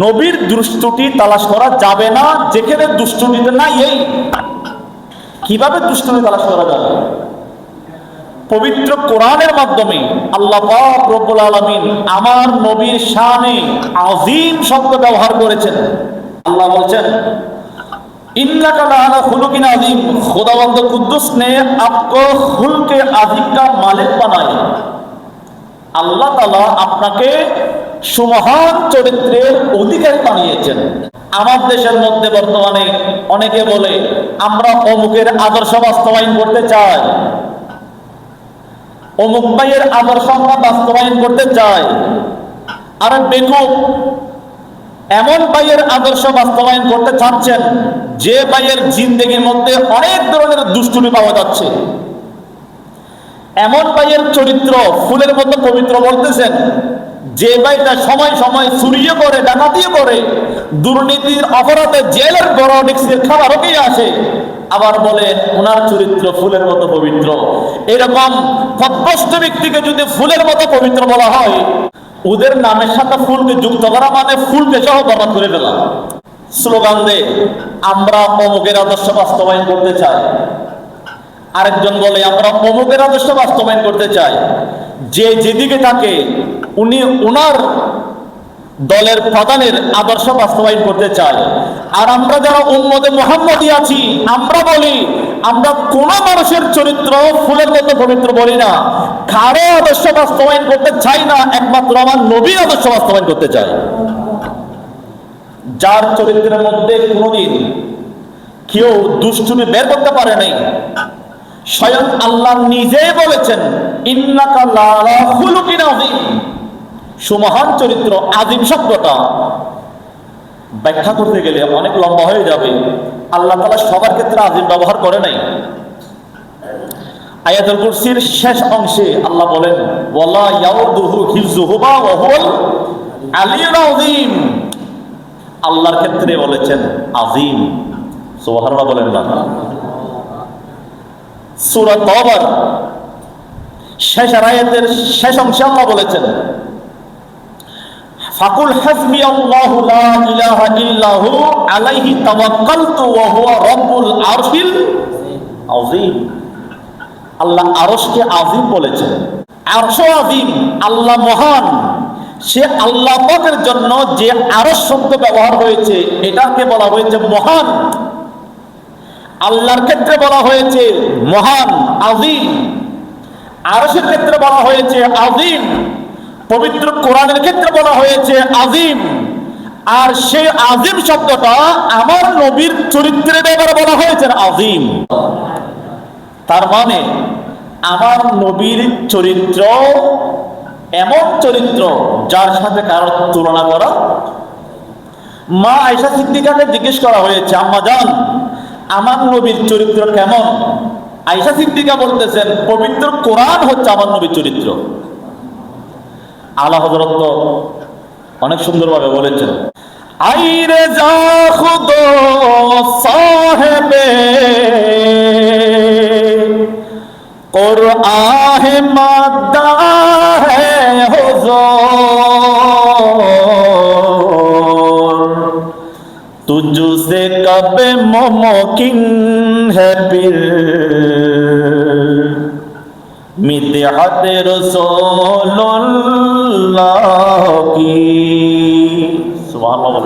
নবীর দুষ্টুটি তালাশ করা যাবে না যেখানে দুষ্টুটিতে নাই। এই কিভাবে দুষ্টুটি তালাশ করা যাবে? পবিত্র কোরআনের মাধ্যমে আল্লাহ পাক রব্বুল আলামিন আমার নবীর শানে আযীম শব্দ ব্যবহার করেছেন। আল্লাহ বলছেন, इन्नका लाला खुलुकिन अज़ीम, खुदावंद कुद्दुस ने आपको खुल्के अज़ीम का मालिक बनाया। আল্লাহ তাআলা আপনাকে সুমহান চরিত্রের অধিকারী বানিয়েছেন। আমার দেশের মধ্যে বর্তমানে অনেকে বলে আমরা অমুকের আদর্শ বাস্তবায়ন করতে চাই, অমুক ভাইয়ের আদর্শ আমরা বাস্তবায়ন করতে চাই। আর বেকুব এমন ভাইয়ের আদর্শ বাস্তবায়ন করতে চাচ্ছেন যে ভাইয়ের জিন্দেগির মধ্যে অনেক ধরনের দুষ্টুমি পাওয়া যাচ্ছে। এমন ভাইয়ের চরিত্র ফুলের মতো পবিত্র বলতেছেন যে ভাইটা সময় সময় চুরিও করে, ডাকাতিও করে, দুর্নীতির অপরাধে জেলের বড় ডেস্কের খাবারও পেয়ে আসে, আবার বলে ওনার চরিত্র ফুলের মতো পবিত্র। এরকম পথভ্রষ্ট ব্যক্তিকে যদি ফুলের মতো পবিত্র বলা হয়, ওদের নামের সাথে ফুলকে যুক্ত করা মানে ফুলকে সহ বরবাদ করে ফেলা। স্লোগান দে আমরা অমুকের আদর্শ বাস্তবায়ন করতে চাই, আরেকজন বলে আমরা অমুকের আদর্শ বাস্তবায়ন করতে চাই। যে যেদিকে থাকে উনি ওনার দলের প্রধানের আদর্শ বাস্তবায়ন করতে চায়। আর আমরা যারা উম্মতে মুহাম্মদী আছি আমরা বলি আমরা কোন মানুষের চরিত্র ফুলের মতো পবিত্র বলি না, কারো আদর্শ বাস্তবায়ন করতে চাই না, একমাত্র আমার নবীর আদর্শ বাস্তবায়ন করতে চাই। যার চরিত্রের মধ্যে কোনোদিন কেউ দুষ্টুমি বের করতে পারে নাই। স্বয়ং আল্লাহ নিজেই বলেছেন ইন্নাকা লালা খুলুকিন আযীম। সুমহান চরিত্র, আযীম শব্দটা ব্যাখ্যা করতে গেলে অনেক লম্বা হয়ে যাবে। আল্লাহ তাআলা সবার ক্ষেত্রে আযীম ব্যবহার করে নাই। আয়াতুল কুরসির শেষ অংশে আল্লাহ বলেন ওয়ালা ইয়াউদুহু হিফযুহুমা ওয়া হুয়াল আলিয়্যুল আযীম। আল্লাহর ক্ষেত্রে বলেছেন আযীম। সুবহানাল্লাহ বলেন না? সূরা তাওবার শেষ আয়াতের শেষ অংশে আল্লাহ বলেছেন ফাকুল হাসবি আল্লাহু লা ইলাহা ইল্লাহু আলাইহি তাওয়াক্কালতু ওয়া হুয়া রাব্বুল আরশিল আযীম। আল্লাহ আরশকে আযীম বলেছেন। আরশ আযীম, আল্লাহ মহান। সে আল্লাহ পাকের জন্য যে আরশ শব্দ ব্যবহার হয়েছে এটাকে বলা হয়েছে মহান। আল্লাহর ক্ষেত্রে বলা হয়েছে মহান, আযীম। আরশের ক্ষেত্রে বলা হয়েছে আযীম। পবিত্র কোরআনের ক্ষেত্রে বলা হয়েছে আযীম। আর সেই আযীম শব্দটা আমার নবীর চরিত্রের ব্যাপারে বলা হয়েছে আযীম। তার মানে আমার নবীর চরিত্র এমন চরিত্র যার সাথে কারোর তুলনা করা। মা আয়েশা সিদ্দিকাকে জিজ্ঞেস করা হয়েছে আম্মা জান আমার নবীর চরিত্র কেমন? আয়েশা সিদ্দিকা বলতেছেন পবিত্র কোরআন হচ্ছে আমার নবীর চরিত্র। আলা হযরত তো অনেক সুন্দরভাবে বলেছেন আইরে যা খুদো সাহেবে কুরআন মাদ্দা হে হুজুর तुझसे कब मुमकिन है फिर मिदहत रसूलुल्लाह की। সুবহানাল্লাহ।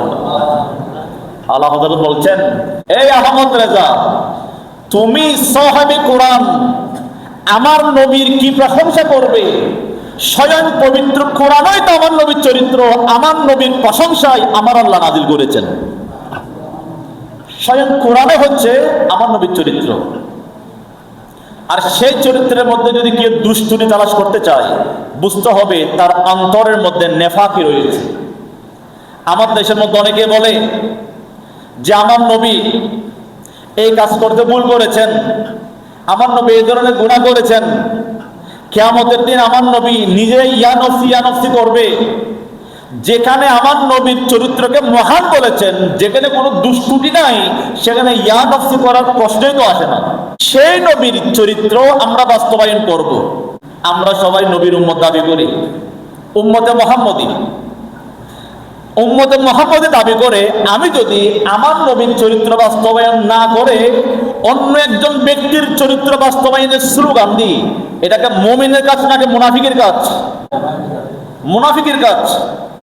আল্লাহ হযরত বলছেন এই আহমদ রেজা তুমি সাহাবী কোরআন আমার নবীর কি প্রশংসা করবে? স্বয়ং পবিত্র কোরআনই তো আমার নবীর চরিত্র। আমার নবীর প্রশংসায় আমার আল্লাহ নাযিল করেছেন। স্বয়ং কোরআনে হচ্ছে আমার নবীর চরিত্র। আর সেই চরিত্রের মধ্যে যদি কেউ দুষ্টুমি তালাশ করতে চায় বুঝতে হবে তার অন্তরের মধ্যে নেফাকি রয়েছে। আমার দেশের মধ্যে অনেকে বলে যে আমার নবী এই কাজ করতে ভুল করেছেন, আমার নবী এই ধরনের গুনাহ করেছেন, কিয়ামতের দিন আমার নবী নিজে ইয়া নফসি করবে। যেখানে আমার নবীর চরিত্রকে মহান বলেছেন, যেখানে কোনো দুষ্টুটি নাই, সেখানে ইয়া নফসি করার প্রশ্নই তো আসে না। সেই নবীর চরিত্র আমরা বাস্তবায়ন করব। আমরা সবাই নবীর উম্মত দাবি করি, উম্মতে মুহাম্মদী। উম্মতে মুহাম্মদে দাবি করে আমি যদি আমার নবীর চরিত্র বাস্তবায়ন না করে অন্য একজন ব্যক্তির চরিত্র বাস্তবায়নের স্লোগান দিই, এটাকে মুমিনের কাজ নাকি মুনাফিকের কাজ? মুনাফিকের কাজ।